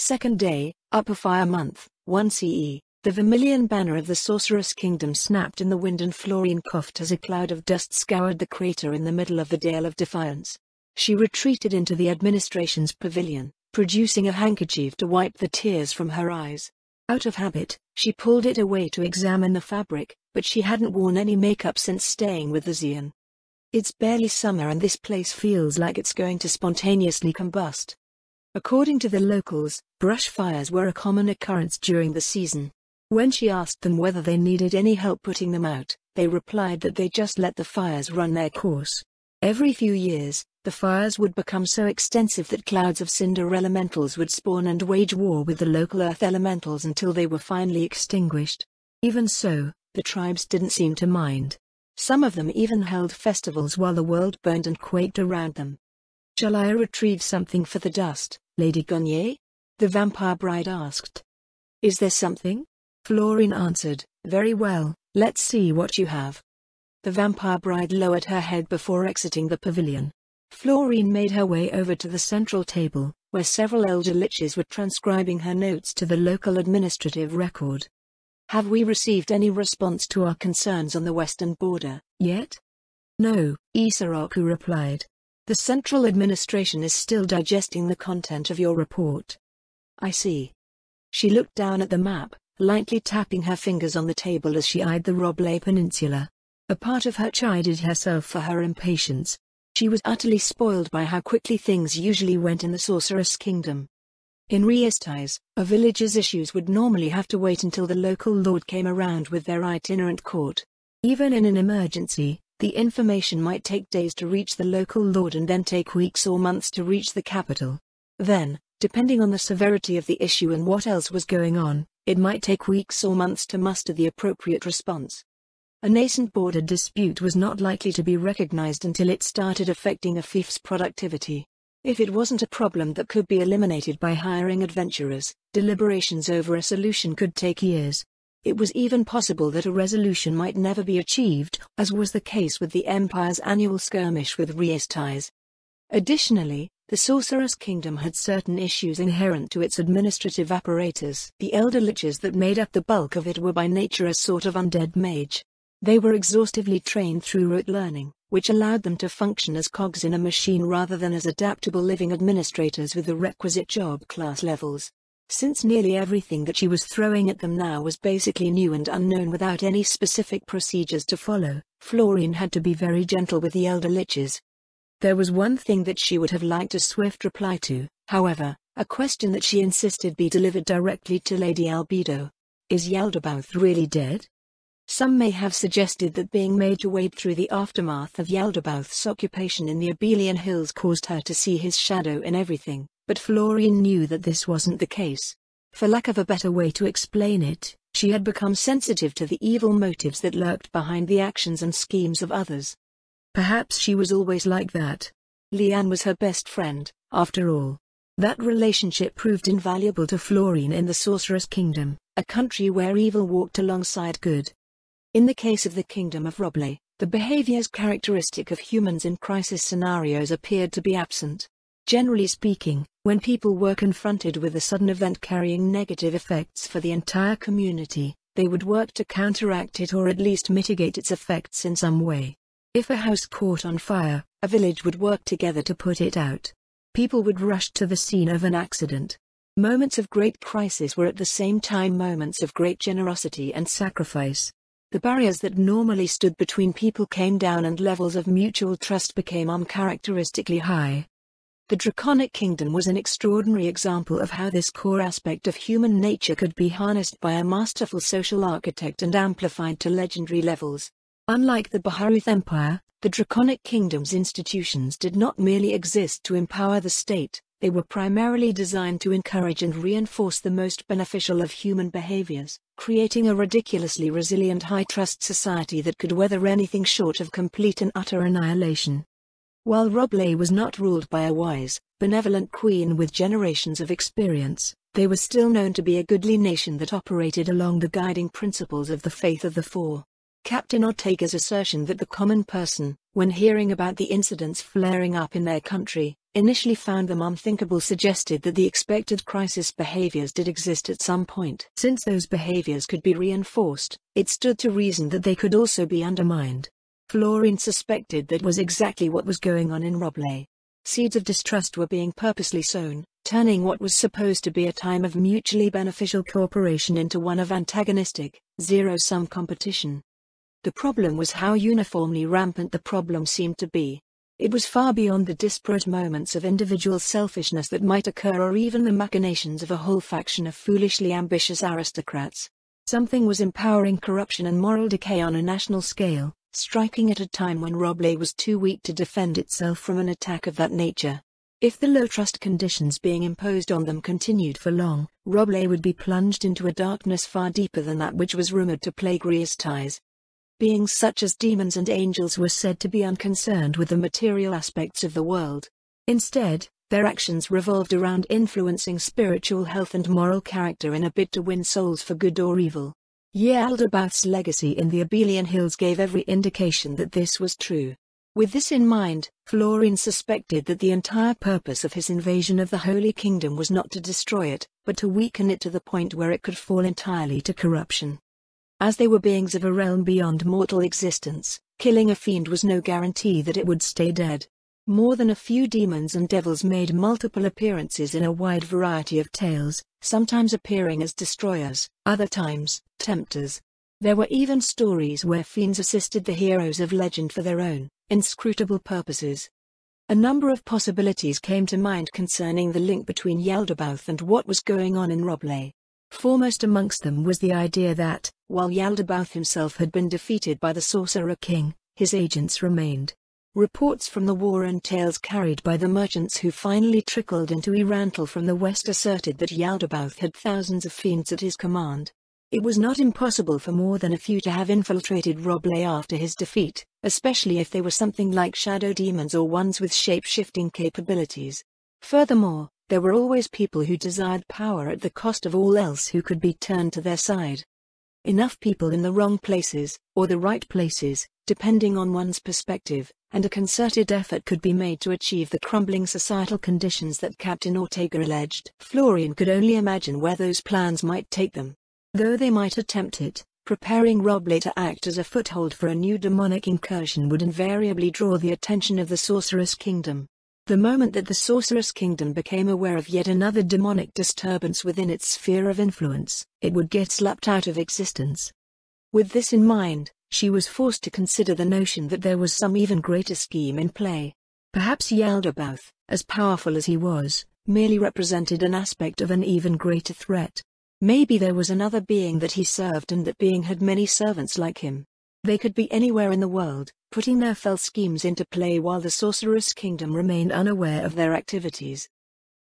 Second day, Upper Fire Month, 1 CE. The vermilion banner of the Sorceress Kingdom snapped in the wind and Florine coughed as a cloud of dust scoured the crater in the middle of the Dale of Defiance. She retreated into the administration's pavilion, producing a handkerchief to wipe the tears from her eyes. Out of habit, she pulled it away to examine the fabric, but she hadn't worn any makeup since staying with the Xian. It's barely summer and this place feels like it's going to spontaneously combust. According to the locals, brush fires were a common occurrence during the season. When she asked them whether they needed any help putting them out, they replied that they just let the fires run their course. Every few years, the fires would become so extensive that clouds of cinder elementals would spawn and wage war with the local earth elementals until they were finally extinguished. Even so, the tribes didn't seem to mind. Some of them even held festivals while the world burned and quaked around them. "Shall I retrieve something for the dust, Lady Gonye?" the vampire bride asked. "Is there something?" Florine answered, "Very well, let's see what you have." The vampire bride lowered her head before exiting the pavilion. Florine made her way over to the central table, where several elder liches were transcribing her notes to the local administrative record. "Have we received any response to our concerns on the western border, yet?" "No," Isaraku replied. "The central administration is still digesting the content of your report." "I see." She looked down at the map, lightly tapping her fingers on the table as she eyed the Roble Peninsula. A part of her chided herself for her impatience. She was utterly spoiled by how quickly things usually went in the Sorceress Kingdom. In Riestais, a village's issues would normally have to wait until the local lord came around with their itinerant court. Even in an emergency, the information might take days to reach the local lord and then take weeks or months to reach the capital. Then, depending on the severity of the issue and what else was going on, it might take weeks or months to muster the appropriate response. A nascent border dispute was not likely to be recognized until it started affecting a fief's productivity. If it wasn't a problem that could be eliminated by hiring adventurers, deliberations over a solution could take years. It was even possible that a resolution might never be achieved, as was the case with the Empire's annual skirmish with Riestais. Additionally, the Sorceress Kingdom had certain issues inherent to its administrative apparatus. The elder liches that made up the bulk of it were by nature a sort of undead mage. They were exhaustively trained through rote learning, which allowed them to function as cogs in a machine rather than as adaptable living administrators with the requisite job class levels. Since nearly everything that she was throwing at them now was basically new and unknown without any specific procedures to follow, Florine had to be very gentle with the elder liches. There was one thing that she would have liked a swift reply to, however, a question that she insisted be delivered directly to Lady Albedo. "Is Yaldabaoth really dead?" Some may have suggested that being made to wade through the aftermath of Yaldabaoth's occupation in the Abelian Hills caused her to see his shadow in everything, but Florine knew that this wasn't the case. For lack of a better way to explain it, she had become sensitive to the evil motives that lurked behind the actions and schemes of others. Perhaps she was always like that. Liane was her best friend, after all. That relationship proved invaluable to Florine in the Sorceress Kingdom, a country where evil walked alongside good. In the case of the Kingdom of Roble, the behaviors characteristic of humans in crisis scenarios appeared to be absent. Generally speaking, when people were confronted with a sudden event carrying negative effects for the entire community, they would work to counteract it or at least mitigate its effects in some way. If a house caught on fire, a village would work together to put it out. People would rush to the scene of an accident. Moments of great crisis were at the same time moments of great generosity and sacrifice. The barriers that normally stood between people came down and levels of mutual trust became uncharacteristically high. The Draconic Kingdom was an extraordinary example of how this core aspect of human nature could be harnessed by a masterful social architect and amplified to legendary levels. Unlike the Baharuth Empire, the Draconic Kingdom's institutions did not merely exist to empower the state, they were primarily designed to encourage and reinforce the most beneficial of human behaviors, creating a ridiculously resilient high-trust society that could weather anything short of complete and utter annihilation. While Roble was not ruled by a wise, benevolent queen with generations of experience, they were still known to be a goodly nation that operated along the guiding principles of the Faith of the Four. Captain Ortega's assertion that the common person, when hearing about the incidents flaring up in their country, initially found them unthinkable, suggested that the expected crisis behaviors did exist at some point. Since those behaviors could be reinforced, it stood to reason that they could also be undermined. Florine suspected that was exactly what was going on in Roblay. Seeds of distrust were being purposely sown, turning what was supposed to be a time of mutually beneficial cooperation into one of antagonistic, zero-sum competition. The problem was how uniformly rampant the problem seemed to be. It was far beyond the disparate moments of individual selfishness that might occur, or even the machinations of a whole faction of foolishly ambitious aristocrats. Something was empowering corruption and moral decay on a national scale, striking at a time when Roblay was too weak to defend itself from an attack of that nature. If the low trust conditions being imposed on them continued for long, Roblay would be plunged into a darkness far deeper than that which was rumored to plague Ria's ties. Beings such as demons and angels were said to be unconcerned with the material aspects of the world. Instead, their actions revolved around influencing spiritual health and moral character in a bid to win souls for good or evil. Yaldabaoth's legacy in the Abelian Hills gave every indication that this was true. With this in mind, Florine suspected that the entire purpose of his invasion of the Holy Kingdom was not to destroy it, but to weaken it to the point where it could fall entirely to corruption. As they were beings of a realm beyond mortal existence, killing a fiend was no guarantee that it would stay dead. More than a few demons and devils made multiple appearances in a wide variety of tales, sometimes appearing as destroyers, other times, tempters. There were even stories where fiends assisted the heroes of legend for their own, inscrutable purposes. A number of possibilities came to mind concerning the link between Yaldabaoth and what was going on in Roblay. Foremost amongst them was the idea that, while Yaldabaoth himself had been defeated by the Sorcerer King, his agents remained. Reports from the war and tales carried by the merchants who finally trickled into Irantal from the west asserted that Yaldabaoth had thousands of fiends at his command. It was not impossible for more than a few to have infiltrated Roblay after his defeat, especially if they were something like shadow demons or ones with shape-shifting capabilities. Furthermore, there were always people who desired power at the cost of all else who could be turned to their side. Enough people in the wrong places, or the right places, depending on one's perspective, and a concerted effort could be made to achieve the crumbling societal conditions that Captain Ortega alleged. Florine could only imagine where those plans might take them. Though they might attempt it, preparing Roblay to act as a foothold for a new demonic incursion would invariably draw the attention of the Sorceress Kingdom. The moment that the Sorceress Kingdom became aware of yet another demonic disturbance within its sphere of influence, it would get slapped out of existence. With this in mind, she was forced to consider the notion that there was some even greater scheme in play. Perhaps Yaldabaoth, as powerful as he was, merely represented an aspect of an even greater threat. Maybe there was another being that he served, and that being had many servants like him. They could be anywhere in the world, putting their fell schemes into play while the Sorceress Kingdom remained unaware of their activities.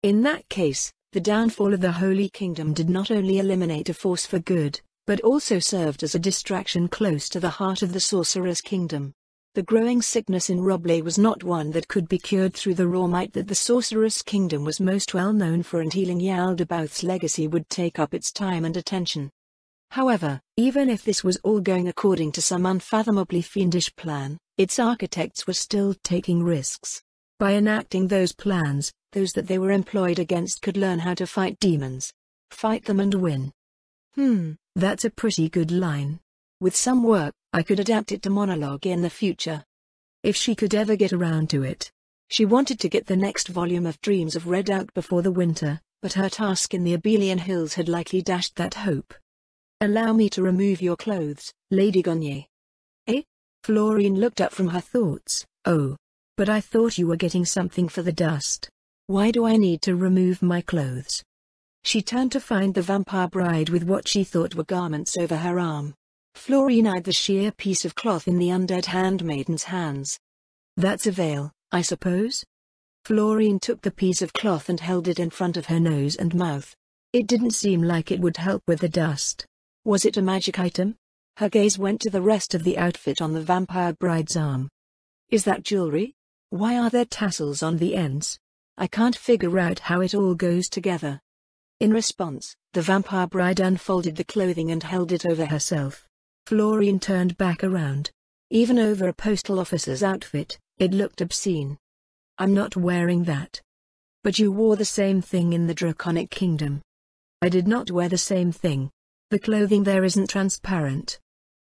In that case, the downfall of the Holy Kingdom did not only eliminate a force for good, but also served as a distraction close to the heart of the Sorceress Kingdom. The growing sickness in Roblay was not one that could be cured through the raw might that the Sorceress Kingdom was most well known for, and healing Yaldabaoth's legacy would take up its time and attention. However, even if this was all going according to some unfathomably fiendish plan, its architects were still taking risks. By enacting those plans, those that they were employed against could learn how to fight demons. Fight them and win. That's a pretty good line. With some work, I could adapt it to monologue in the future. If she could ever get around to it. She wanted to get the next volume of Dreams of Red out before the winter, but her task in the Abelian Hills had likely dashed that hope. Allow me to remove your clothes, Lady Gonye. Eh? Florine looked up from her thoughts. Oh. But I thought you were getting something for the dust. Why do I need to remove my clothes? She turned to find the vampire bride with what she thought were garments over her arm. Florine eyed the sheer piece of cloth in the undead handmaiden's hands. That's a veil, I suppose? Florine took the piece of cloth and held it in front of her nose and mouth. It didn't seem like it would help with the dust. Was it a magic item? Her gaze went to the rest of the outfit on the vampire bride's arm. Is that jewelry? Why are there tassels on the ends? I can't figure out how it all goes together. In response, the vampire bride unfolded the clothing and held it over herself. Florine turned back around. Even over a postal officer's outfit, it looked obscene. I'm not wearing that. But you wore the same thing in the Draconic Kingdom. I did not wear the same thing. The clothing there isn't transparent.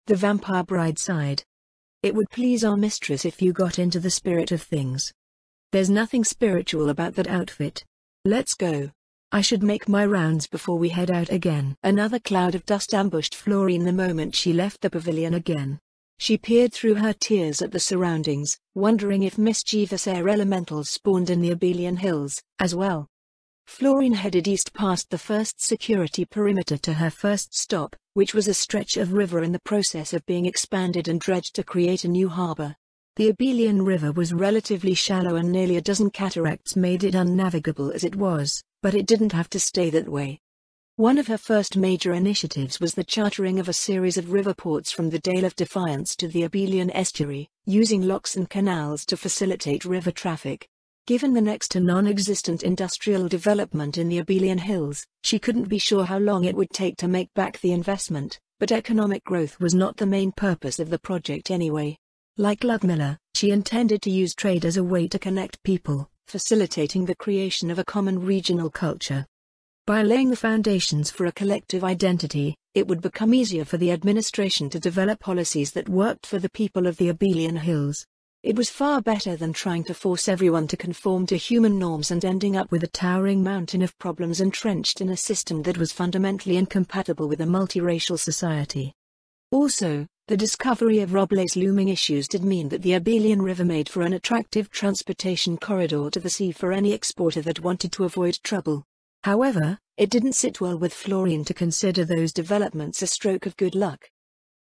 The vampire bride sighed. It would please our mistress if you got into the spirit of things. There's nothing spiritual about that outfit. Let's go. I should make my rounds before we head out again. Another cloud of dust ambushed Florine the moment she left the pavilion again. She peered through her tears at the surroundings, wondering if mischievous air elementals spawned in the Abelian Hills, as well. Florine headed east past the first security perimeter to her first stop, which was a stretch of river in the process of being expanded and dredged to create a new harbor. The Abelian River was relatively shallow and nearly a dozen cataracts made it unnavigable as it was, but it didn't have to stay that way. One of her first major initiatives was the chartering of a series of river ports from the Dale of Defiance to the Abelian estuary, using locks and canals to facilitate river traffic. Given the next to non-existent industrial development in the Abelian Hills, she couldn't be sure how long it would take to make back the investment, but economic growth was not the main purpose of the project anyway. Like Ludmilla, she intended to use trade as a way to connect people, facilitating the creation of a common regional culture. By laying the foundations for a collective identity, it would become easier for the administration to develop policies that worked for the people of the Abelian Hills. It was far better than trying to force everyone to conform to human norms and ending up with a towering mountain of problems entrenched in a system that was fundamentally incompatible with a multiracial society. Also, the discovery of Roblay's looming issues did mean that the Abelian River made for an attractive transportation corridor to the sea for any exporter that wanted to avoid trouble. However, it didn't sit well with Florine to consider those developments a stroke of good luck.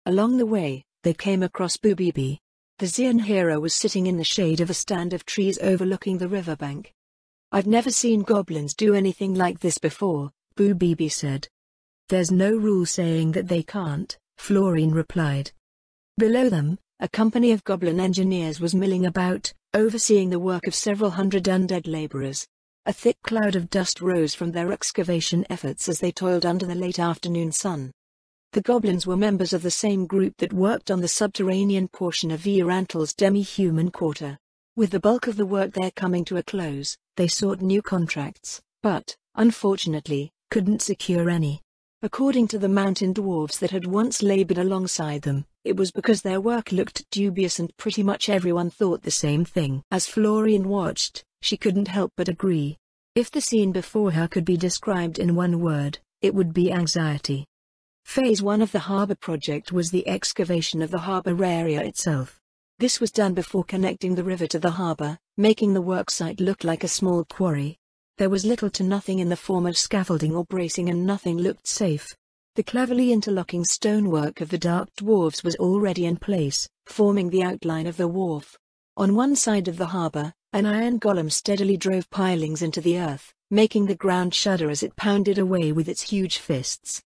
Along the way, they came across Boobibi. The Xian hero was sitting in the shade of a stand of trees overlooking the riverbank. I've never seen goblins do anything like this before, Boobibi said. There's no rule saying that they can't, Florine replied. Below them, a company of goblin engineers was milling about, overseeing the work of several hundred undead laborers. A thick cloud of dust rose from their excavation efforts as they toiled under the late afternoon sun. The goblins were members of the same group that worked on the subterranean portion of Vierantal's demi-human quarter. With the bulk of the work there coming to a close, they sought new contracts, but, unfortunately, couldn't secure any. According to the mountain dwarves that had once labored alongside them, it was because their work looked dubious and pretty much everyone thought the same thing. As Florine watched, she couldn't help but agree. If the scene before her could be described in one word, it would be anxiety. Phase 1 of the harbor project was the excavation of the harbor area itself. This was done before connecting the river to the harbor, making the worksite look like a small quarry. There was little to nothing in the form of scaffolding or bracing and nothing looked safe. The cleverly interlocking stonework of the dark dwarves was already in place, forming the outline of the wharf. On one side of the harbor, an iron golem steadily drove pilings into the earth, making the ground shudder as it pounded away with its huge fists.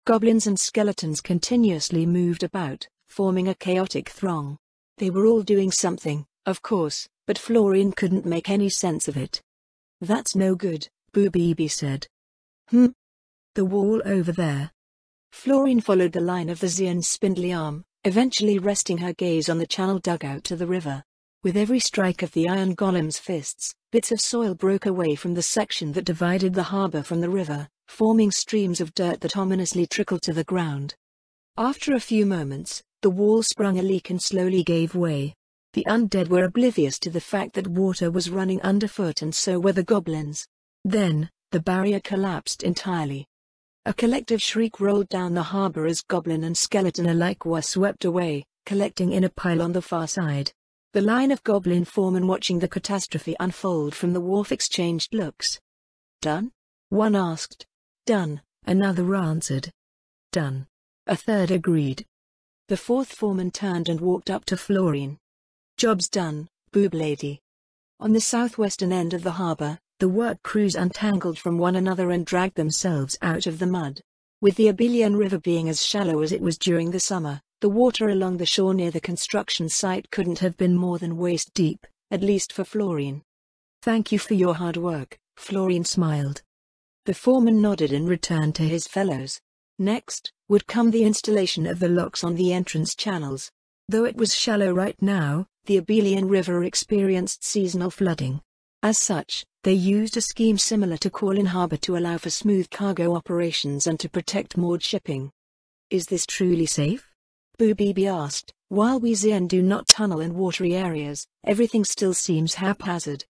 Goblins and skeletons continuously moved about, forming a chaotic throng. They were all doing something, of course, but Florine couldn't make any sense of it. That's no good, Boobibi said. The wall over there. Florine followed the line of the Xian's spindly arm, eventually resting her gaze on the channel dug out to the river. With every strike of the iron golem's fists, bits of soil broke away from the section that divided the harbor from the river, forming streams of dirt that ominously trickled to the ground. After a few moments, the wall sprung a leak and slowly gave way. The undead were oblivious to the fact that water was running underfoot, and so were the goblins. Then, the barrier collapsed entirely. A collective shriek rolled down the harbor as goblin and skeleton alike were swept away, collecting in a pile on the far side. The line of goblin foremen watching the catastrophe unfold from the wharf exchanged looks. Done? One asked. Done, another answered. Done. A third agreed. The fourth foreman turned and walked up to Florine. Job's done, boob lady. On the southwestern end of the harbor, the work crews untangled from one another and dragged themselves out of the mud. With the Abelian River being as shallow as it was during the summer, the water along the shore near the construction site couldn't have been more than waist deep, at least for Florine. Thank you for your hard work, Florine smiled. The foreman nodded and returned to his fellows. Next, would come the installation of the locks on the entrance channels. Though it was shallow right now, the Abelian River experienced seasonal flooding. As such, they used a scheme similar to Call-in Harbor to allow for smooth cargo operations and to protect moored shipping. "Is this truly safe?" Bu Bibi asked. "While we Xian do not tunnel in watery areas, everything still seems haphazard."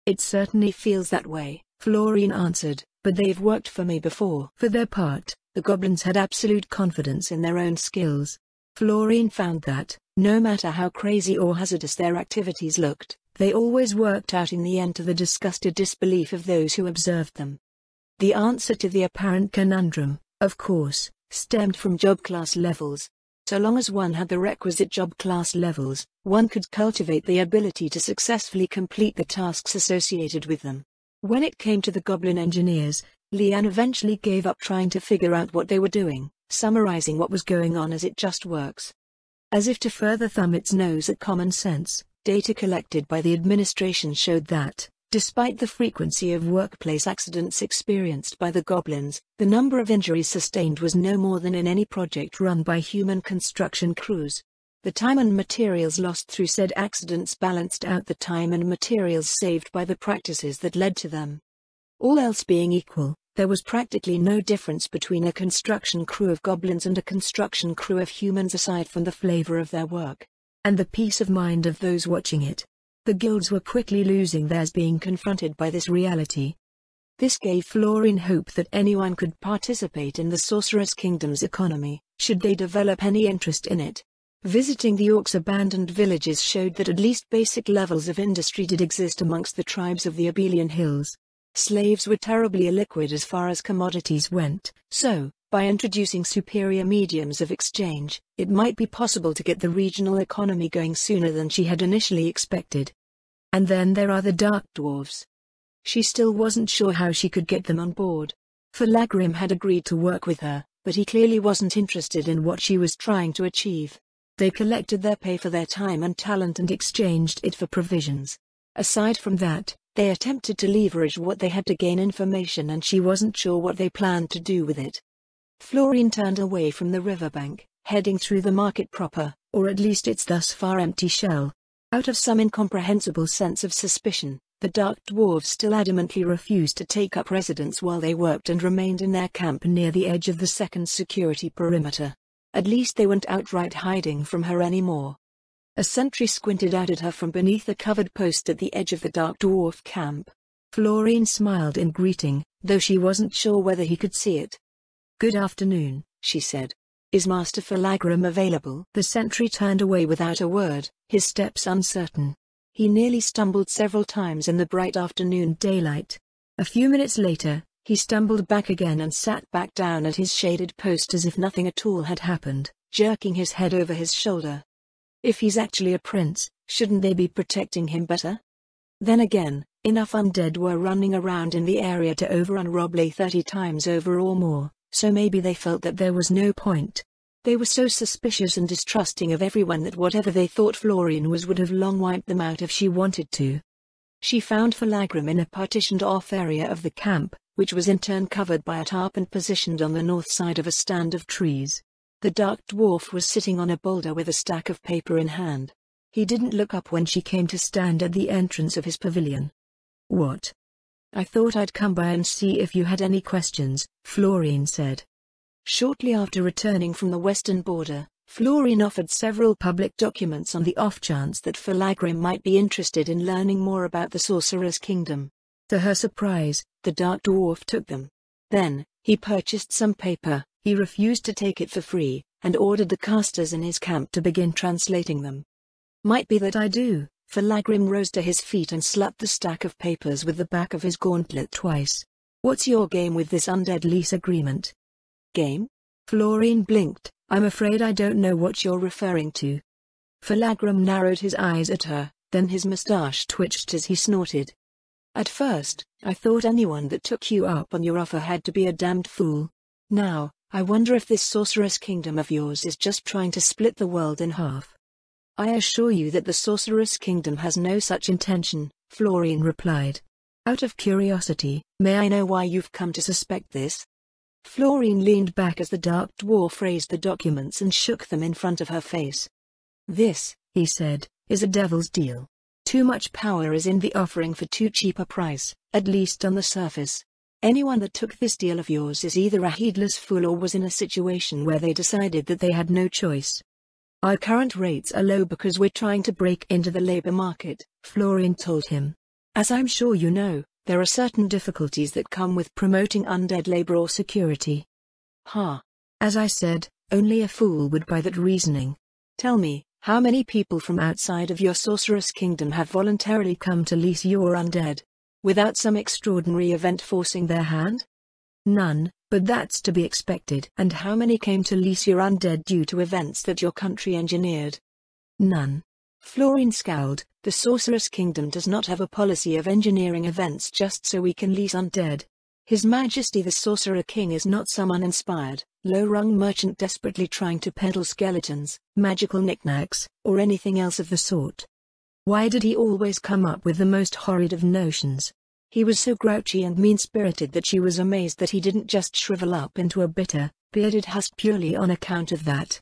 "It certainly feels that way," Florine answered, "but they've worked for me before." For their part, the goblins had absolute confidence in their own skills. Florine found that, no matter how crazy or hazardous their activities looked, they always worked out in the end to the disgusted disbelief of those who observed them. The answer to the apparent conundrum, of course, stemmed from job class levels. So long as one had the requisite job class levels, one could cultivate the ability to successfully complete the tasks associated with them. When it came to the goblin engineers, Lian eventually gave up trying to figure out what they were doing, summarizing what was going on as "it just works." As if to further thumb its nose at common sense, data collected by the administration showed that, despite the frequency of workplace accidents experienced by the goblins, the number of injuries sustained was no more than in any project run by human construction crews. The time and materials lost through said accidents balanced out the time and materials saved by the practices that led to them. All else being equal, there was practically no difference between a construction crew of goblins and a construction crew of humans aside from the flavor of their work, and the peace of mind of those watching it. The guilds were quickly losing theirs being confronted by this reality. This gave Florine hope that anyone could participate in the Sorceress Kingdom's economy, should they develop any interest in it. Visiting the Orcs' abandoned villages showed that at least basic levels of industry did exist amongst the tribes of the Abelian Hills. Slaves were terribly illiquid as far as commodities went, so, by introducing superior mediums of exchange, it might be possible to get the regional economy going sooner than she had initially expected. And then there are the Dark Dwarves. She still wasn't sure how she could get them on board. Falagrim had agreed to work with her, but he clearly wasn't interested in what she was trying to achieve. They collected their pay for their time and talent and exchanged it for provisions. Aside from that, they attempted to leverage what they had to gain information, and she wasn't sure what they planned to do with it. Florine turned away from the riverbank, heading through the market proper, or at least its thus far empty shell. Out of some incomprehensible sense of suspicion, the Dark Dwarves still adamantly refused to take up residence while they worked and remained in their camp near the edge of the second security perimeter. At least they weren't outright hiding from her anymore. A sentry squinted out at her from beneath a covered post at the edge of the Dark Dwarf camp. Florine smiled in greeting, though she wasn't sure whether he could see it. "Good afternoon," she said. "Is Master Falagrim available?" The sentry turned away without a word, his steps uncertain. He nearly stumbled several times in the bright afternoon daylight. A few minutes later, he stumbled back again and sat back down at his shaded post as if nothing at all had happened, jerking his head over his shoulder. If he's actually a prince, shouldn't they be protecting him better? Then again, enough undead were running around in the area to overrun Robley 30 times over or more, so maybe they felt that there was no point. They were so suspicious and distrusting of everyone that whatever they thought Florine was would have long wiped them out if she wanted to. She found Falagrim in a partitioned-off area of the camp, which was in turn covered by a tarp and positioned on the north side of a stand of trees. The Dark Dwarf was sitting on a boulder with a stack of paper in hand. He didn't look up when she came to stand at the entrance of his pavilion. "What?" "I thought I'd come by and see if you had any questions," Florine said. Shortly after returning from the western border, Florine offered several public documents on the off chance that Falagrim might be interested in learning more about the Sorcerer's Kingdom. To her surprise, the Dark Dwarf took them. Then, he purchased some paper. He refused to take it for free, and ordered the casters in his camp to begin translating them. "Might be that I do." Falagrim rose to his feet and slapped the stack of papers with the back of his gauntlet twice. "What's your game with this undead lease agreement?" "Game?" Florine blinked. "I'm afraid I don't know what you're referring to." Falagrim narrowed his eyes at her, then his mustache twitched as he snorted. "At first, I thought anyone that took you up on your offer had to be a damned fool. Now, I wonder if this Sorceress Kingdom of yours is just trying to split the world in half." "I assure you that the Sorceress Kingdom has no such intention," Florine replied. "Out of curiosity, may I know why you've come to suspect this?" Florine leaned back as the Dark Dwarf raised the documents and shook them in front of her face. "This," he said, "is a devil's deal. Too much power is in the offering for too cheap a price, at least on the surface. Anyone that took this deal of yours is either a heedless fool or was in a situation where they decided that they had no choice. Our current rates are low because we're trying to break into the labor market," Florian told him. "As I'm sure you know, there are certain difficulties that come with promoting undead labor or security." As I said, only a fool would buy that reasoning. "Tell me, how many people from outside of your sorceress kingdom have voluntarily come to lease your undead? Without some extraordinary event forcing their hand?" "None, but that's to be expected." "And how many came to lease your undead due to events that your country engineered?" "None." Florian scowled. "The sorceress kingdom does not have a policy of engineering events just so we can lease undead. His Majesty the Sorcerer King is not some uninspired, low-rung merchant desperately trying to peddle skeletons, magical knickknacks, or anything else of the sort. Why did he always come up with the most horrid of notions?" He was so grouchy and mean-spirited that she was amazed that he didn't just shrivel up into a bitter, bearded husk purely on account of that.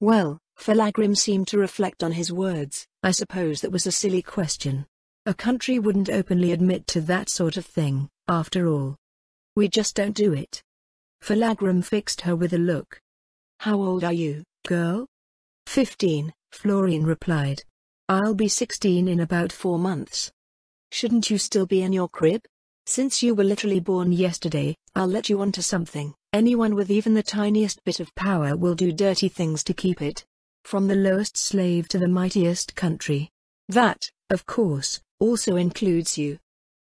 "Well," Falagrim seemed to reflect on his words, "I suppose that was a silly question. A country wouldn't openly admit to that sort of thing, after all. We just don't do it." Falagrim fixed her with a look. "How old are you, girl?" 15, Florian replied. "I'll be 16 in about 4 months. Shouldn't you still be in your crib? Since you were literally born yesterday, I'll let you onto something. Anyone with even the tiniest bit of power will do dirty things to keep it. From the lowest slave to the mightiest country. That, of course, also includes you."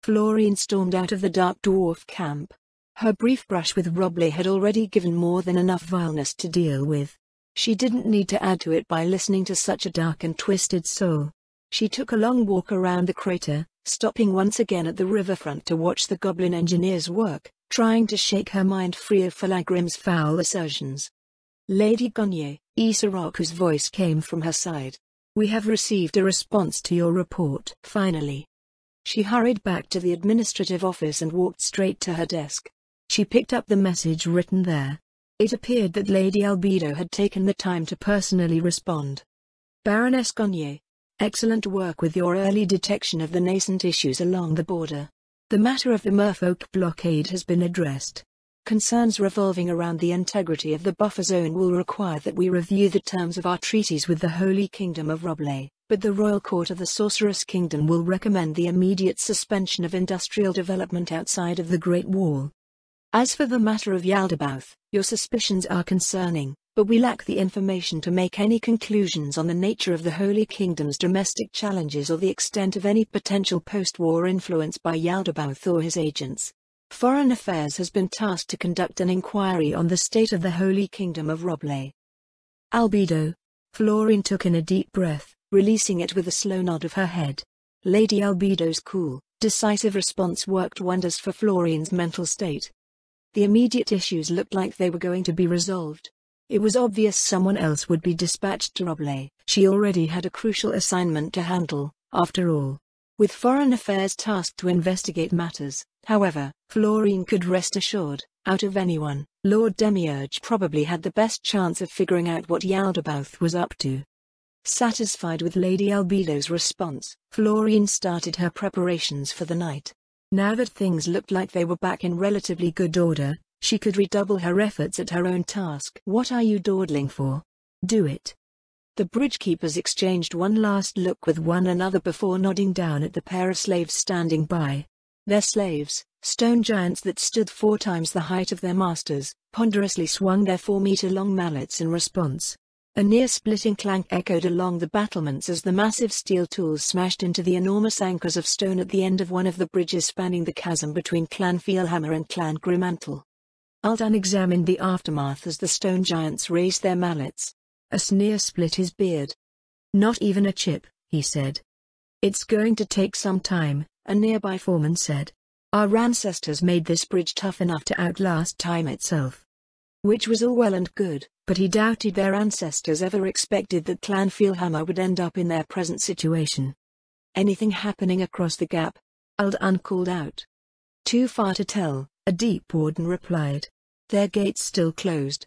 Florian stormed out of the dark dwarf camp. Her brief brush with Robley had already given more than enough vileness to deal with. She didn't need to add to it by listening to such a dark and twisted soul. She took a long walk around the crater, stopping once again at the riverfront to watch the goblin engineers work, trying to shake her mind free of Falagrim's foul assertions. "Lady Gonye," Isaraku's voice came from her side. "We have received a response to your report." Finally. She hurried back to the administrative office and walked straight to her desk. She picked up the message written there. It appeared that Lady Albedo had taken the time to personally respond. "Baroness Gonye, excellent work with your early detection of the nascent issues along the border. The matter of the merfolk blockade has been addressed. Concerns revolving around the integrity of the buffer zone will require that we review the terms of our treaties with the Holy Kingdom of Robley, but the Royal Court of the Sorceress Kingdom will recommend the immediate suspension of industrial development outside of the Great Wall. As for the matter of Yaldabaoth, your suspicions are concerning, but we lack the information to make any conclusions on the nature of the Holy Kingdom's domestic challenges or the extent of any potential post-war influence by Yaldabaoth or his agents. Foreign Affairs has been tasked to conduct an inquiry on the state of the Holy Kingdom of Robley." "Albedo." Florian took in a deep breath, releasing it with a slow nod of her head. Lady Albedo's cool, decisive response worked wonders for Florian's mental state. The immediate issues looked like they were going to be resolved. It was obvious someone else would be dispatched to Robley. She already had a crucial assignment to handle, after all. With Foreign Affairs tasked to investigate matters, however, Florian could rest assured, out of anyone, Lord Demiurge probably had the best chance of figuring out what Yaldabaoth was up to. Satisfied with Lady Albedo's response, Florian started her preparations for the night. Now that things looked like they were back in relatively good order, she could redouble her efforts at her own task. "What are you dawdling for? Do it." The bridgekeepers exchanged one last look with one another before nodding down at the pair of slaves standing by. Their slaves, stone giants that stood 4 times the height of their masters, ponderously swung their 4-meter-long mallets in response. A near-splitting clank echoed along the battlements as the massive steel tools smashed into the enormous anchors of stone at the end of one of the bridges spanning the chasm between Clan Fielhammer and Clan Grimmantle. Aldan examined the aftermath as the stone giants raised their mallets. A sneer split his beard. "Not even a chip," he said. "It's going to take some time," a nearby foreman said. "Our ancestors made this bridge tough enough to outlast time itself." Which was all well and good, but he doubted their ancestors ever expected that Clan Fielhammer would end up in their present situation. "Anything happening across the gap?" Aldan called out. "Too far to tell," a deep warden replied. "Their gates still closed."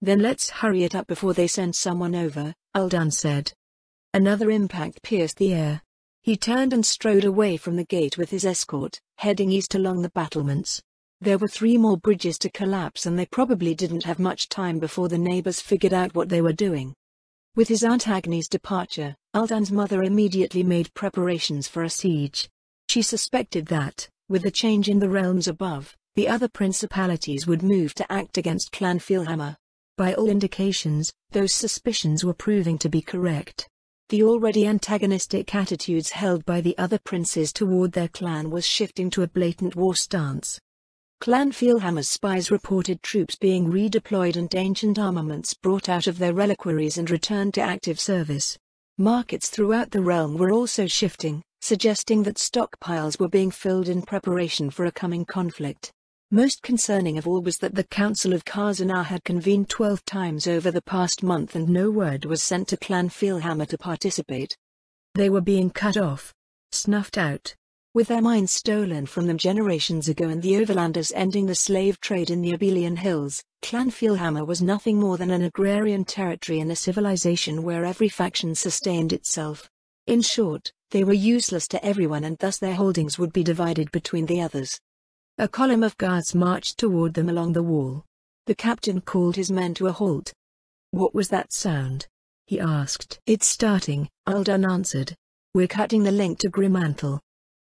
"Then let's hurry it up before they send someone over," Aldan said. Another impact pierced the air. He turned and strode away from the gate with his escort, heading east along the battlements. There were 3 more bridges to collapse and they probably didn't have much time before the neighbors figured out what they were doing. With his Aunt Agni's departure, Aldan's mother immediately made preparations for a siege. She suspected that, with the change in the realms above, the other principalities would move to act against Clan Fielhammer. By all indications, those suspicions were proving to be correct. The already antagonistic attitudes held by the other princes toward their clan was shifting to a blatant war stance. Clan Fielhammer's spies reported troops being redeployed and ancient armaments brought out of their reliquaries and returned to active service. Markets throughout the realm were also shifting, suggesting that stockpiles were being filled in preparation for a coming conflict. Most concerning of all was that the Council of Khazanah had convened 12 times over the past month and no word was sent to Clan Fielhammer to participate. They were being cut off, snuffed out, with their mines stolen from them generations ago and the overlanders ending the slave trade in the Abelian Hills. Clan Fielhammer was nothing more than an agrarian territory in a civilization where every faction sustained itself. In short, they were useless to everyone and thus their holdings would be divided between the others. A column of guards marched toward them along the wall. The captain called his men to a halt. "What was that sound?" he asked. "It's starting," Aldan answered. "We're cutting the link to Grimmantle."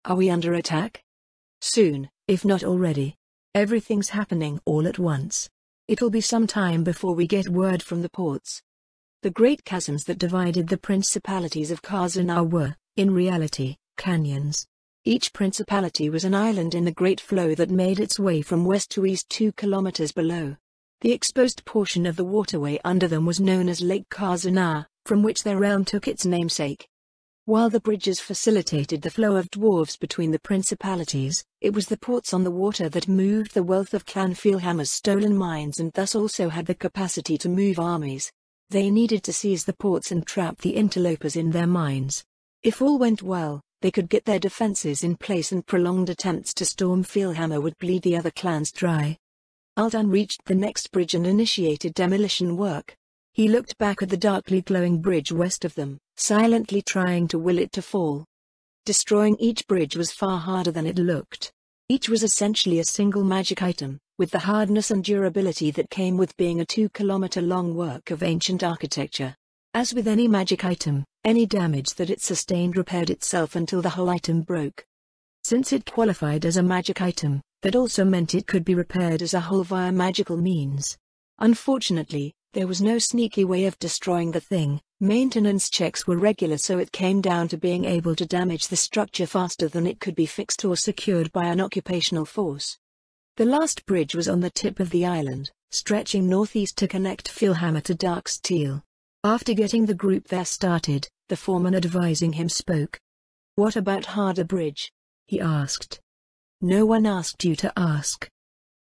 "Are we under attack?" "Soon, if not already. Everything's happening all at once. It'll be some time before we get word from the ports." The great chasms that divided the principalities of Khazanah were, in reality, canyons. Each principality was an island in the great flow that made its way from west to east 2 kilometers below. The exposed portion of the waterway under them was known as Lake Khazanah, from which their realm took its namesake. While the bridges facilitated the flow of dwarves between the principalities, it was the ports on the water that moved the wealth of Clan Fielhammer's stolen mines and thus also had the capacity to move armies. They needed to seize the ports and trap the interlopers in their mines. If all went well, they could get their defenses in place and prolonged attempts to storm Fielhammer would bleed the other clans dry. Aldan reached the next bridge and initiated demolition work. He looked back at the darkly glowing bridge west of them, silently trying to will it to fall. Destroying each bridge was far harder than it looked. Each was essentially a single magic item, with the hardness and durability that came with being a 2-kilometer-long work of ancient architecture. As with any magic item, any damage that it sustained repaired itself until the whole item broke. Since it qualified as a magic item, that also meant it could be repaired as a whole via magical means. Unfortunately, there was no sneaky way of destroying the thing. Maintenance checks were regular, so it came down to being able to damage the structure faster than it could be fixed or secured by an occupational force. The last bridge was on the tip of the island, stretching northeast to connect Fielhammer to Darksteel. After getting the group there started, the foreman advising him spoke. "What about Harder Bridge?" he asked. "No one asked you to ask."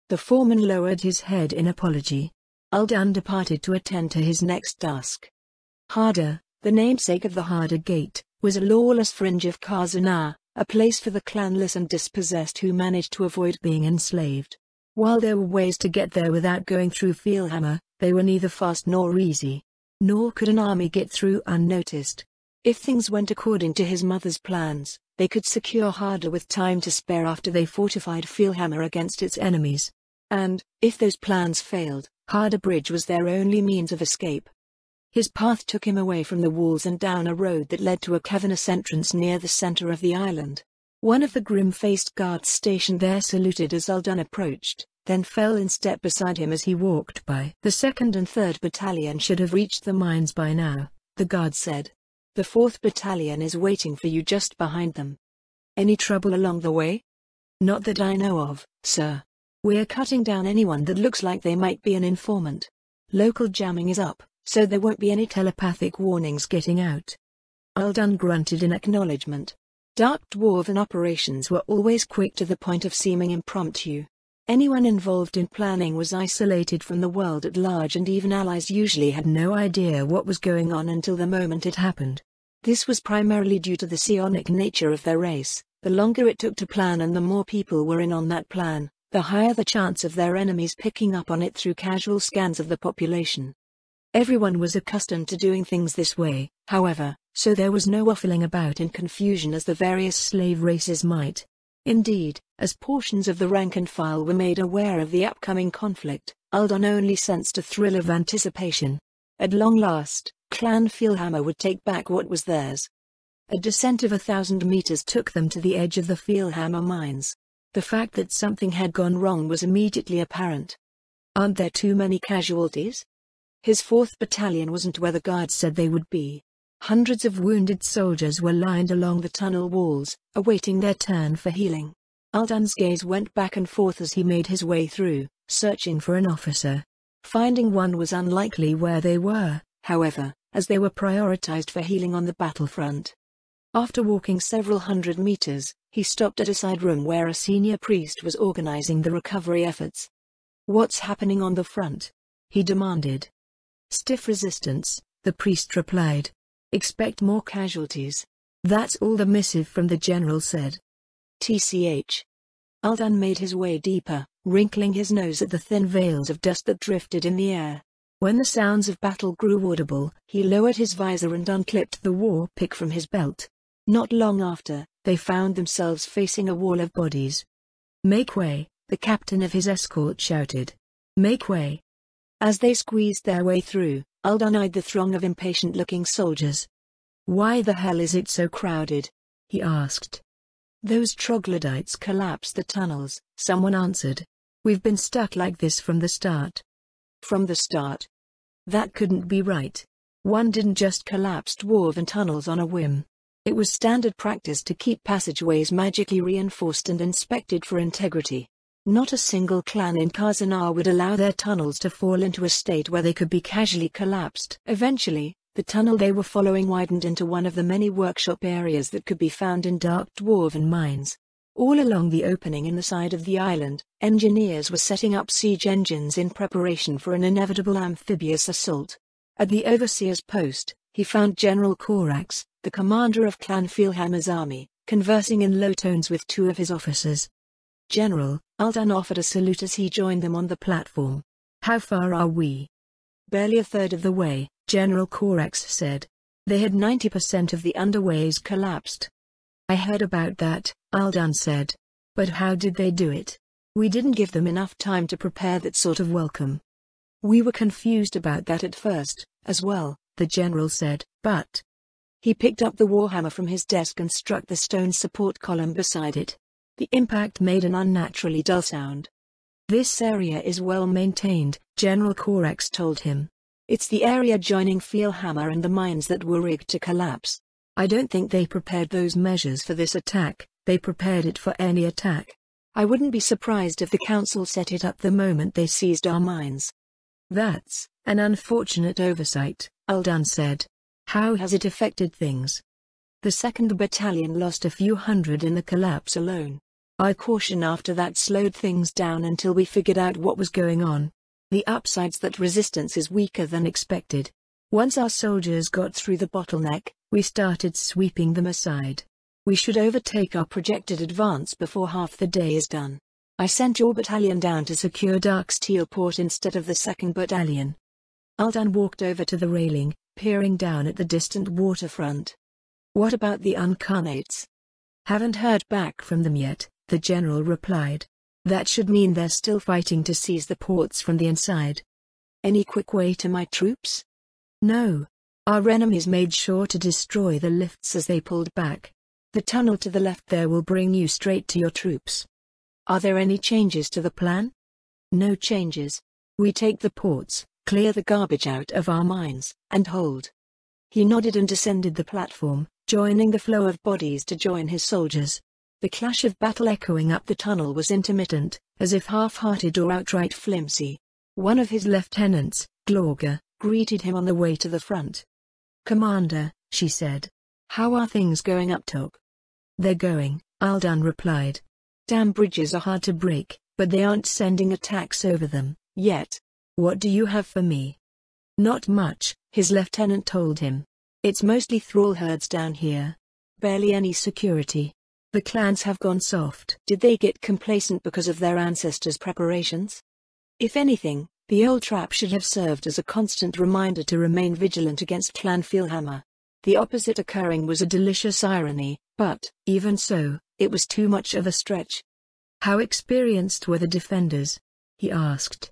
The foreman lowered his head in apology. Aldan departed to attend to his next task. Harder, the namesake of the Harder Gate, was a lawless fringe of Khazanah, a place for the clanless and dispossessed who managed to avoid being enslaved. While there were ways to get there without going through Fielhammer, they were neither fast nor easy. Nor could an army get through unnoticed. If things went according to his mother's plans, they could secure Harder with time to spare after they fortified Fielhammer against its enemies. And, if those plans failed, Harder Bridge was their only means of escape. His path took him away from the walls and down a road that led to a cavernous entrance near the center of the island. One of the grim-faced guards stationed there saluted as Aldan approached, then fell in step beside him as he walked by. "The 2nd and 3rd Battalion should have reached the mines by now," the guard said. "The 4th Battalion is waiting for you just behind them." "Any trouble along the way?" "Not that I know of, sir. We're cutting down anyone that looks like they might be an informant. Local jamming is up, so there won't be any telepathic warnings getting out." Aldan grunted in acknowledgement. Dark Dwarven operations were always quick to the point of seeming impromptu. Anyone involved in planning was isolated from the world at large, and even allies usually had no idea what was going on until the moment it happened. This was primarily due to the psionic nature of their race. The longer it took to plan and the more people were in on that plan, the higher the chance of their enemies picking up on it through casual scans of the population. Everyone was accustomed to doing things this way, however, so there was no waffling about in confusion as the various slave races might. Indeed, as portions of the rank and file were made aware of the upcoming conflict, Aldan only sensed a thrill of anticipation. At long last, Clan Fielhammer would take back what was theirs. A descent of 1,000 meters took them to the edge of the Fielhammer mines. The fact that something had gone wrong was immediately apparent. "Aren't there too many casualties?" His 4th Battalion wasn't where the guards said they would be. Hundreds of wounded soldiers were lined along the tunnel walls, awaiting their turn for healing. Aldan's gaze went back and forth as he made his way through, searching for an officer. Finding one was unlikely where they were, however, as they were prioritized for healing on the battlefront. After walking several hundred meters, he stopped at a side room where a senior priest was organizing the recovery efforts. "What's happening on the front?" he demanded. "Stiff resistance," the priest replied. "Expect more casualties." That's all the missive from the general said. TCH. Aldan made his way deeper, wrinkling his nose at the thin veils of dust that drifted in the air. When the sounds of battle grew audible, he lowered his visor and unclipped the war pick from his belt. Not long after, they found themselves facing a wall of bodies. "Make way," the captain of his escort shouted. "Make way." As they squeezed their way through, Aldan eyed the throng of impatient-looking soldiers. "Why the hell is it so crowded?" he asked. "Those troglodytes collapsed the tunnels," someone answered. "We've been stuck like this from the start." "From the start? That couldn't be right. One didn't just collapse dwarven tunnels on a whim. It was standard practice to keep passageways magically reinforced and inspected for integrity. Not a single clan in Khazanar would allow their tunnels to fall into a state where they could be casually collapsed." Eventually, the tunnel they were following widened into one of the many workshop areas that could be found in dark dwarven mines. All along the opening in the side of the island, engineers were setting up siege engines in preparation for an inevitable amphibious assault. At the overseer's post, he found General Korax, the commander of Clan Fielhammer's army, conversing in low tones with two of his officers. "General," Aldan offered a salute as he joined them on the platform. "How far are we?" "Barely a third of the way," General Korax said. "They had 90% of the underways collapsed." "I heard about that," Aldan said. "But how did they do it? We didn't give them enough time to prepare that sort of welcome." "We were confused about that at first, as well," the general said, "but..." He picked up the warhammer from his desk and struck the stone support column beside it. The impact made an unnaturally dull sound. "This area is well maintained," General Korax told him. "It's the area joining Fielhammer and the mines that were rigged to collapse. I don't think they prepared those measures for this attack, they prepared it for any attack. I wouldn't be surprised if the council set it up the moment they seized our mines." "That's an unfortunate oversight," Aldan said. "How has it affected things?" "The 2nd Battalion lost a few hundred in the collapse alone. Our caution after that slowed things down until we figured out what was going on. The upside's that resistance is weaker than expected. Once our soldiers got through the bottleneck, we started sweeping them aside. We should overtake our projected advance before half the day is done. I sent your battalion down to secure Darksteel Port instead of the 2nd Battalion." Aldan walked over to the railing, peering down at the distant waterfront. "What about the Uncarnates?" "Haven't heard back from them yet," the general replied. "That should mean they're still fighting to seize the ports from the inside." "Any quick way to my troops?" "No. Our enemies made sure to destroy the lifts as they pulled back. The tunnel to the left there will bring you straight to your troops." "Are there any changes to the plan?" "No changes. We take the ports, clear the garbage out of our mines, and hold." He nodded and descended the platform, joining the flow of bodies to join his soldiers. The clash of battle echoing up the tunnel was intermittent, as if half-hearted or outright flimsy. One of his lieutenants, Glorga, greeted him on the way to the front. "Commander," she said. "How are things going up top?" "They're going," Aldan replied. "Dam bridges are hard to break, but they aren't sending attacks over them, yet." "What do you have for me?" "Not much," his lieutenant told him. "It's mostly thrall herds down here. Barely any security. The clans have gone soft." "Did they get complacent because of their ancestors' preparations?" "If anything, The old trap should have served as a constant reminder to remain vigilant against Clan Feelhammer. The opposite occurring was a delicious irony, but, even so, it was too much of a stretch. How experienced were the defenders? He asked.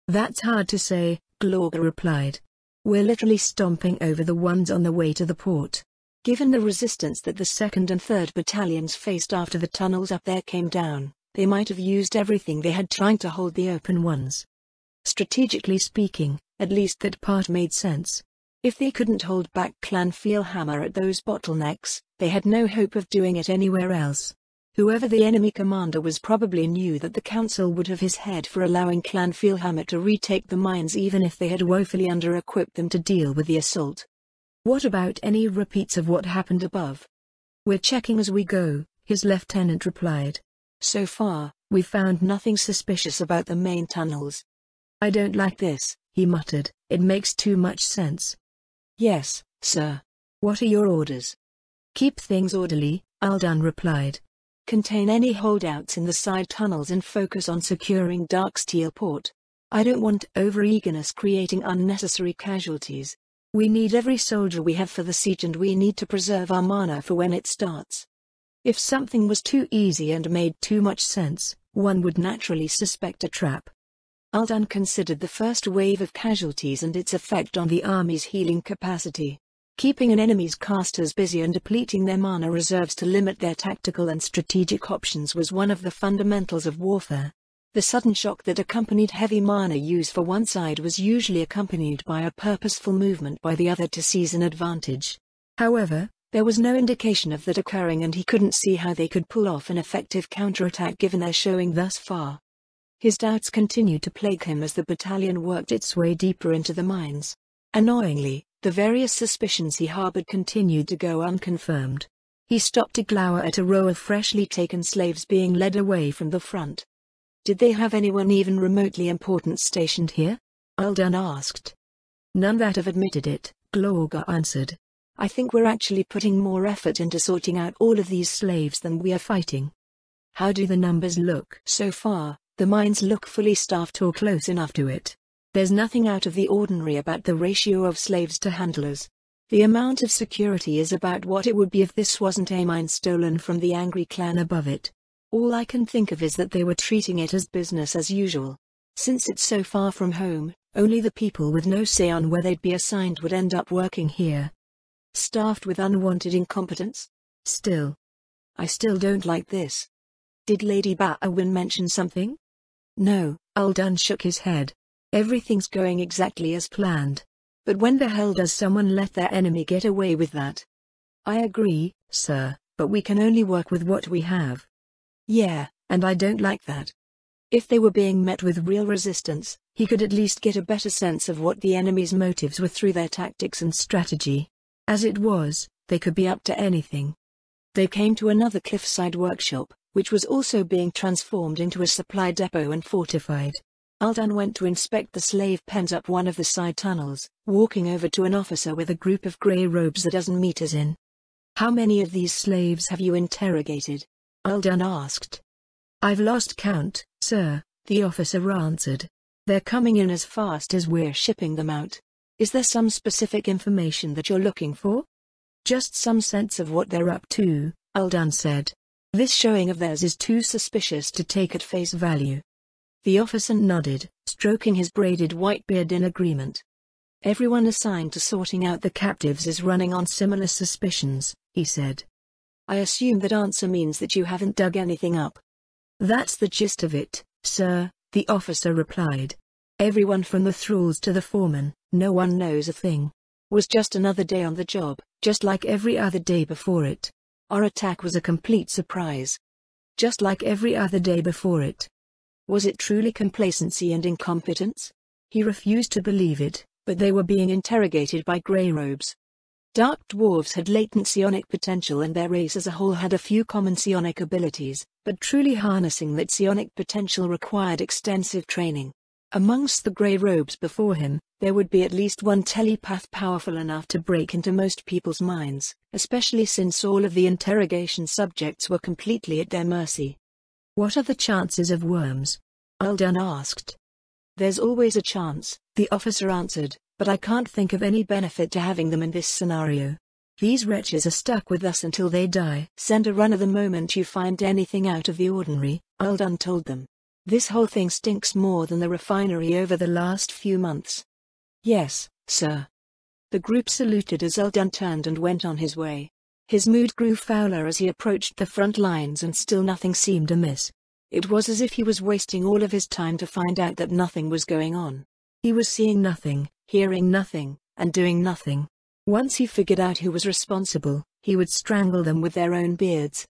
That's hard to say, Glorga replied. We're literally stomping over the ones on the way to the port. Given the resistance that the 2nd and 3rd battalions faced after the tunnels up there came down, they might have used everything they had trying to hold the open ones. Strategically speaking, at least that part made sense. If they couldn't hold back Clan Feelhammer at those bottlenecks, they had no hope of doing it anywhere else. Whoever the enemy commander was probably knew that the council would have his head for allowing Clan Feelhammer to retake the mines even if they had woefully under-equipped them to deal with the assault. What about any repeats of what happened above? We're checking as we go, his lieutenant replied. So far, we've found nothing suspicious about the main tunnels. I don't like this, he muttered, it makes too much sense. Yes, sir. What are your orders? Keep things orderly, Aldan replied. Contain any holdouts in the side tunnels and focus on securing Darksteel Port. I don't want over-eagerness creating unnecessary casualties. We need every soldier we have for the siege and we need to preserve our mana for when it starts. If something was too easy and made too much sense, one would naturally suspect a trap. Aldan considered the first wave of casualties and its effect on the army's healing capacity. Keeping an enemy's casters busy and depleting their mana reserves to limit their tactical and strategic options was one of the fundamentals of warfare. The sudden shock that accompanied heavy mana use for one side was usually accompanied by a purposeful movement by the other to seize an advantage. However, there was no indication of that occurring and he couldn't see how they could pull off an effective counterattack given their showing thus far. His doubts continued to plague him as the battalion worked its way deeper into the mines. Annoyingly, the various suspicions he harbored continued to go unconfirmed. He stopped to glower at a row of freshly taken slaves being led away from the front. Did they have anyone even remotely important stationed here? Aldan asked. None that have admitted it, Glorga answered. I think we're actually putting more effort into sorting out all of these slaves than we are fighting. How do the numbers look? So far, the mines look fully staffed or close enough to it. There's nothing out of the ordinary about the ratio of slaves to handlers. The amount of security is about what it would be if this wasn't a mine stolen from the angry clan above it. All I can think of is that they were treating it as business as usual. Since it's so far from home, only the people with no say on where they'd be assigned would end up working here. Staffed with unwanted incompetence? Still. I still don't like this. Did Lady Ba'awin mention something? No, Aldan shook his head. Everything's going exactly as planned. But when the hell does someone let their enemy get away with that? I agree, sir, but we can only work with what we have. Yeah, and I don't like that. If they were being met with real resistance, he could at least get a better sense of what the enemy's motives were through their tactics and strategy. As it was, they could be up to anything. They came to another cliffside workshop, which was also being transformed into a supply depot and fortified. Aldan went to inspect the slave pens up one of the side tunnels, walking over to an officer with a group of grey robes a dozen meters in. How many of these slaves have you interrogated? Aldan asked. I've lost count, sir, the officer answered. They're coming in as fast as we're shipping them out. Is there some specific information that you're looking for? Just some sense of what they're up to, Aldan said. This showing of theirs is too suspicious to take at face value. The officer nodded, stroking his braided white beard in agreement. Everyone assigned to sorting out the captives is running on similar suspicions, he said. I assume that answer means that you haven't dug anything up. That's the gist of it, sir, the officer replied. Everyone from the thralls to the foreman, no one knows a thing. Was just another day on the job, just like every other day before it. Our attack was a complete surprise. Just like every other day before it. Was it truly complacency and incompetence? He refused to believe it, but they were being interrogated by grey robes. Dark dwarves had latent psionic potential and their race as a whole had a few common psionic abilities, but truly harnessing that psionic potential required extensive training. Amongst the grey robes before him, there would be at least one telepath powerful enough to break into most people's minds, especially since all of the interrogation subjects were completely at their mercy. What are the chances of worms? Aldan asked. There's always a chance, the officer answered, but I can't think of any benefit to having them in this scenario. These wretches are stuck with us until they die. Send a runner the moment you find anything out of the ordinary, Aldan told them. This whole thing stinks more than the refinery over the last few months. Yes, sir. The group saluted as Aldan turned and went on his way. His mood grew fouler as he approached the front lines and still nothing seemed amiss. It was as if he was wasting all of his time to find out that nothing was going on. He was seeing nothing, hearing nothing, and doing nothing. Once he figured out who was responsible, he would strangle them with their own beards.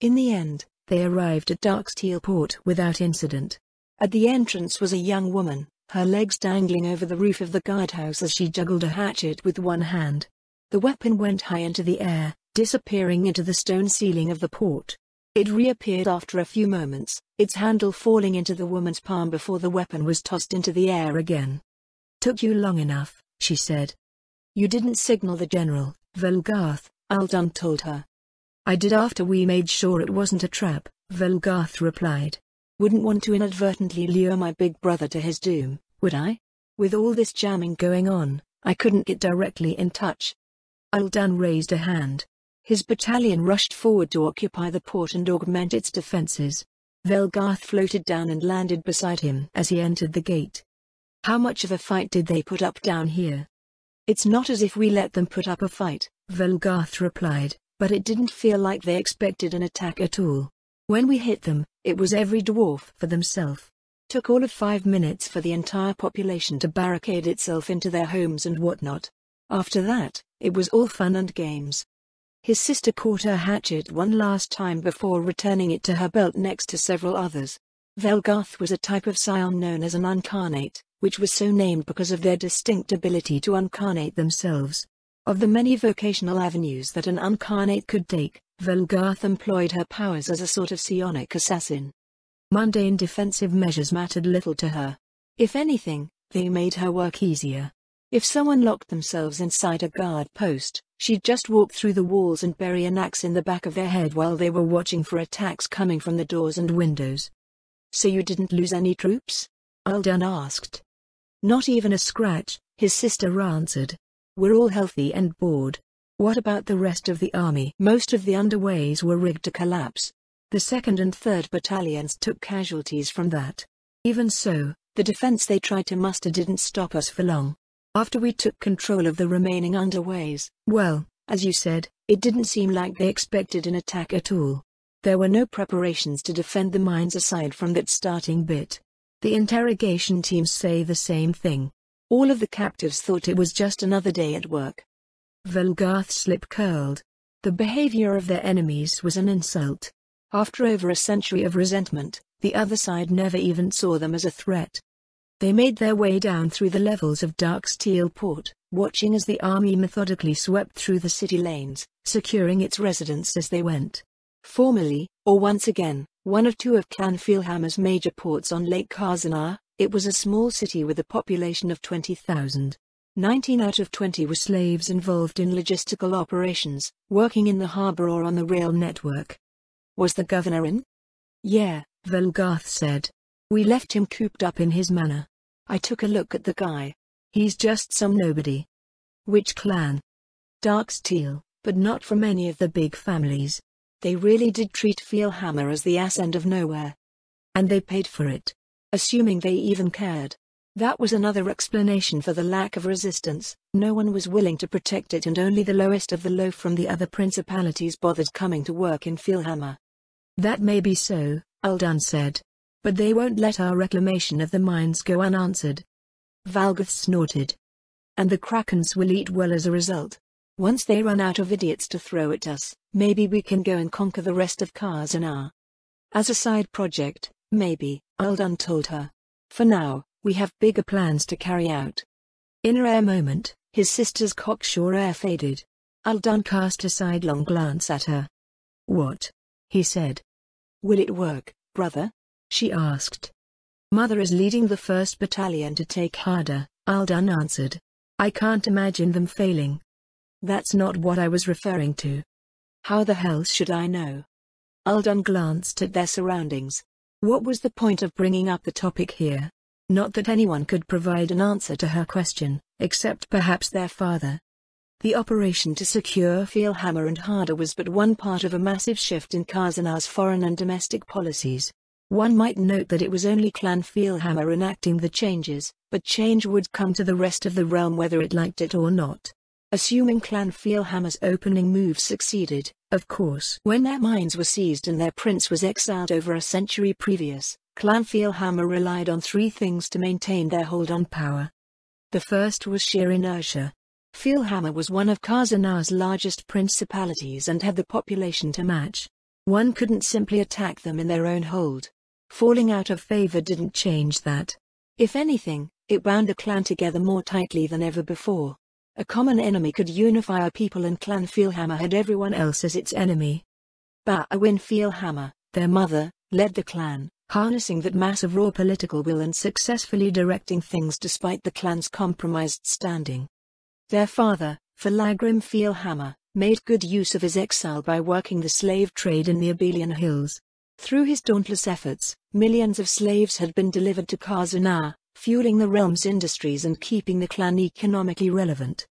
In the end, they arrived at Darksteel Port without incident. At the entrance was a young woman, her legs dangling over the roof of the guardhouse as she juggled a hatchet with one hand. The weapon went high into the air, disappearing into the stone ceiling of the port. It reappeared after a few moments, its handle falling into the woman's palm before the weapon was tossed into the air again. "Took you long enough," she said. "You didn't signal the general, Velgarth," Aldan told her. "I did after we made sure it wasn't a trap," Velgarth replied. "Wouldn't want to inadvertently lure my big brother to his doom, would I? With all this jamming going on, I couldn't get directly in touch." Aldan raised a hand. His battalion rushed forward to occupy the port and augment its defenses. Velgarth floated down and landed beside him as he entered the gate. "How much of a fight did they put up down here?" "It's not as if we let them put up a fight," Velgarth replied, "but it didn't feel like they expected an attack at all. When we hit them, it was every dwarf for themselves. Took all of 5 minutes for the entire population to barricade itself into their homes and whatnot. After that, it was all fun and games." His sister caught her hatchet one last time before returning it to her belt next to several others. Velgarth was a type of scion known as an uncarnate, which was so named because of their distinct ability to uncarnate themselves. Of the many vocational avenues that an uncarnate could take, Velgarth employed her powers as a sort of psionic assassin. Mundane defensive measures mattered little to her. If anything, they made her work easier. If someone locked themselves inside a guard post, she'd just walk through the walls and bury an axe in the back of their head while they were watching for attacks coming from the doors and windows. "So you didn't lose any troops?" Aldan asked. "Not even a scratch," his sister answered. "We're all healthy and bored." "What about the rest of the army?" "Most of the underways were rigged to collapse. The 2nd and 3rd battalions took casualties from that. Even so, the defense they tried to muster didn't stop us for long. After we took control of the remaining underways, well, as you said, it didn't seem like they expected an attack at all. There were no preparations to defend the mines aside from that starting bit. The interrogation teams say the same thing. All of the captives thought it was just another day at work." Velgarth's lip curled. The behavior of their enemies was an insult. After over a century of resentment, the other side never even saw them as a threat. They made their way down through the levels of Darksteel Port, watching as the army methodically swept through the city lanes, securing its residents as they went. Formerly, or once again, one of two of Clan Fielhammer's major ports on Lake Karzanar, it was a small city with a population of 20,000. 19 out of 20 were slaves involved in logistical operations, working in the harbor or on the rail network. "Was the governor in?" "Yeah," Velgarth said. "We left him cooped up in his manor. I took a look at the guy. He's just some nobody." "Which clan?" "Darksteel, but not from any of the big families. They really did treat Fielhammer as the ass end of nowhere. And they paid for it. Assuming they even cared. That was another explanation for the lack of resistance. No one was willing to protect it and only the lowest of the low from the other principalities bothered coming to work in Fielhammer." "That may be so," Aldan said. "But they won't let our reclamation of the mines go unanswered." Velgarth snorted. "And the Krakens will eat well as a result. Once they run out of idiots to throw at us, maybe we can go and conquer the rest of Karzanar." "As a side project, maybe," Aldan told her. "For now, we have bigger plans to carry out." In a rare moment, his sister's cocksure air faded. Aldan cast a sidelong glance at her. "What?" he said. "Will it work, brother?" she asked. "Mother is leading the 1st Battalion to take Harder," Aldan answered. "I can't imagine them failing." "That's not what I was referring to." "How the hell should I know?" Aldan glanced at their surroundings. What was the point of bringing up the topic here? Not that anyone could provide an answer to her question, except perhaps their father. The operation to secure Fjellhammer and Harder was but one part of a massive shift in Khazanar's foreign and domestic policies. One might note that it was only Clan Fjellhammer enacting the changes, but change would come to the rest of the realm whether it liked it or not. Assuming Clan Fjellhammer's opening move succeeded, of course. When their mines were seized and their prince was exiled over a century previous, Clan Fjellhammer relied on three things to maintain their hold on power. The first was sheer inertia. Fjellhammer was one of Khazanar's largest principalities and had the population to match. One couldn't simply attack them in their own hold. Falling out of favor didn't change that. If anything, it bound the clan together more tightly than ever before. A common enemy could unify a people, and Clan Fjellhammer had everyone else as its enemy. Bawin Fjellhammer, their mother, led the clan, harnessing that mass of raw political will and successfully directing things despite the clan's compromised standing. Their father, Falagrim Fjellhammer, made good use of his exile by working the slave trade in the Abelian Hills. Through his dauntless efforts, millions of slaves had been delivered to Khazanar, fueling the realm's industries and keeping the clan economically relevant.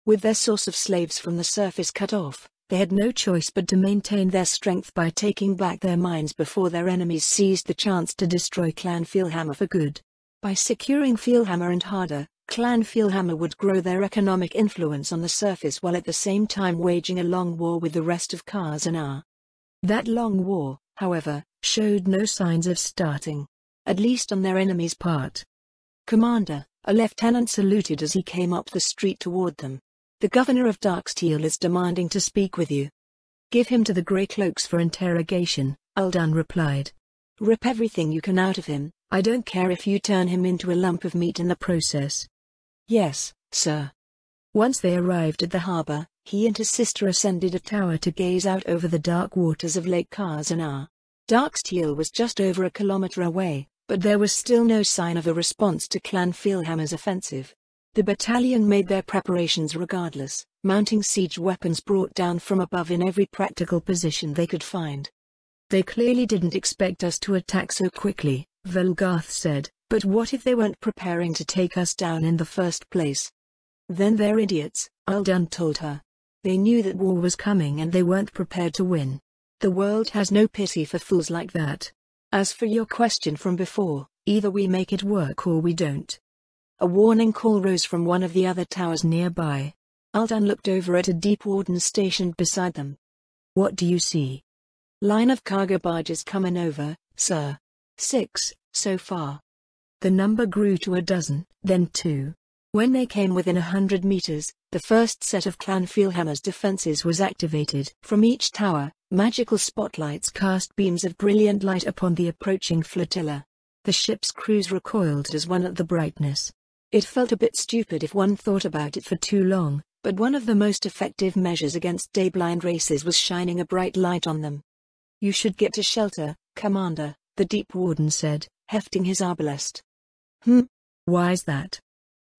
With their source of slaves from the surface cut off, they had no choice but to maintain their strength by taking back their mines before their enemies seized the chance to destroy Clan Fjellhammer for good. By securing Fjellhammer and Harder, Clan Fjellhammer would grow their economic influence on the surface while at the same time waging a long war with the rest of Khazanar. That long war, however, showed no signs of starting. At least on their enemy's part. "Commander," a lieutenant saluted as he came up the street toward them. "The governor of Darksteel is demanding to speak with you." "Give him to the Grey Cloaks for interrogation," Uldan replied. "Rip everything you can out of him, I don't care if you turn him into a lump of meat in the process." "Yes, sir." Once they arrived at the harbor, he and his sister ascended a tower to gaze out over the dark waters of Lake Khazanar. Darksteel was just over a kilometer away, but there was still no sign of a response to Clan Fjellhammer's offensive. The battalion made their preparations regardless, mounting siege weapons brought down from above in every practical position they could find. "They clearly didn't expect us to attack so quickly," Velgarth said, "but what if they weren't preparing to take us down in the first place?" "Then they're idiots," Uldan told her. "They knew that war was coming and they weren't prepared to win. The world has no pity for fools like that. As for your question from before, either we make it work or we don't." A warning call rose from one of the other towers nearby. Uldan looked over at a deep warden stationed beside them. "What do you see?" "Line of cargo barges coming over, sir. 6, so far." The number grew to a dozen, then 2. When they came within 100 meters, the first set of Clan Fjellhammer's defenses was activated. From each tower, magical spotlights cast beams of brilliant light upon the approaching flotilla. The ship's crews recoiled as one at the brightness. It felt a bit stupid if one thought about it for too long, but one of the most effective measures against day-blind races was shining a bright light on them. "You should get to shelter, Commander," the Deep Warden said, hefting his arbalest. Why's that?"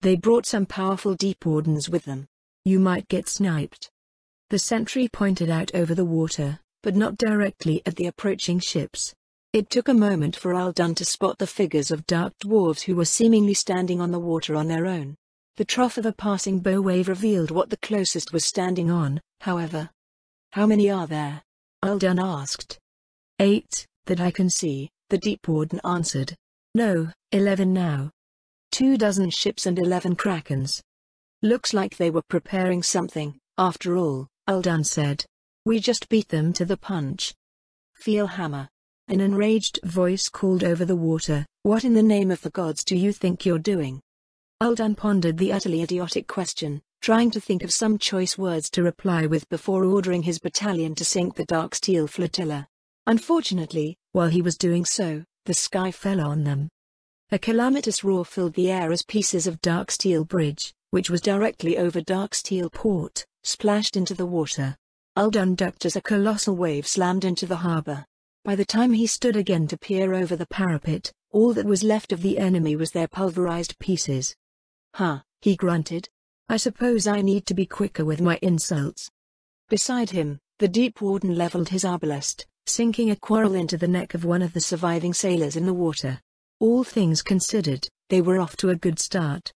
"They brought some powerful Deep Wardens with them. You might get sniped." The sentry pointed out over the water, but not directly at the approaching ships. It took a moment for Uldan to spot the figures of dark dwarves who were seemingly standing on the water on their own. The trough of a passing bow wave revealed what the closest was standing on, however. "How many are there?" Uldan asked. 8, that I can see," the Deep Warden answered. "No, 11 now. 24 ships and 11 krakens." "Looks like they were preparing something, after all," Uldan said. "We just beat them to the punch." "Fjellhammer." An enraged voice called over the water, "What in the name of the gods do you think you're doing?" Uldan pondered the utterly idiotic question, trying to think of some choice words to reply with before ordering his battalion to sink the Darksteel flotilla. Unfortunately, while he was doing so, the sky fell on them. A calamitous roar filled the air as pieces of Darksteel Bridge, which was directly over Darksteel Port, splashed into the water. Uldan ducked as a colossal wave slammed into the harbor. By the time he stood again to peer over the parapet, all that was left of the enemy was their pulverized pieces. He grunted. "I suppose I need to be quicker with my insults." Beside him, the Deep Warden leveled his arbalest, sinking a quarrel into the neck of one of the surviving sailors in the water. All things considered, they were off to a good start.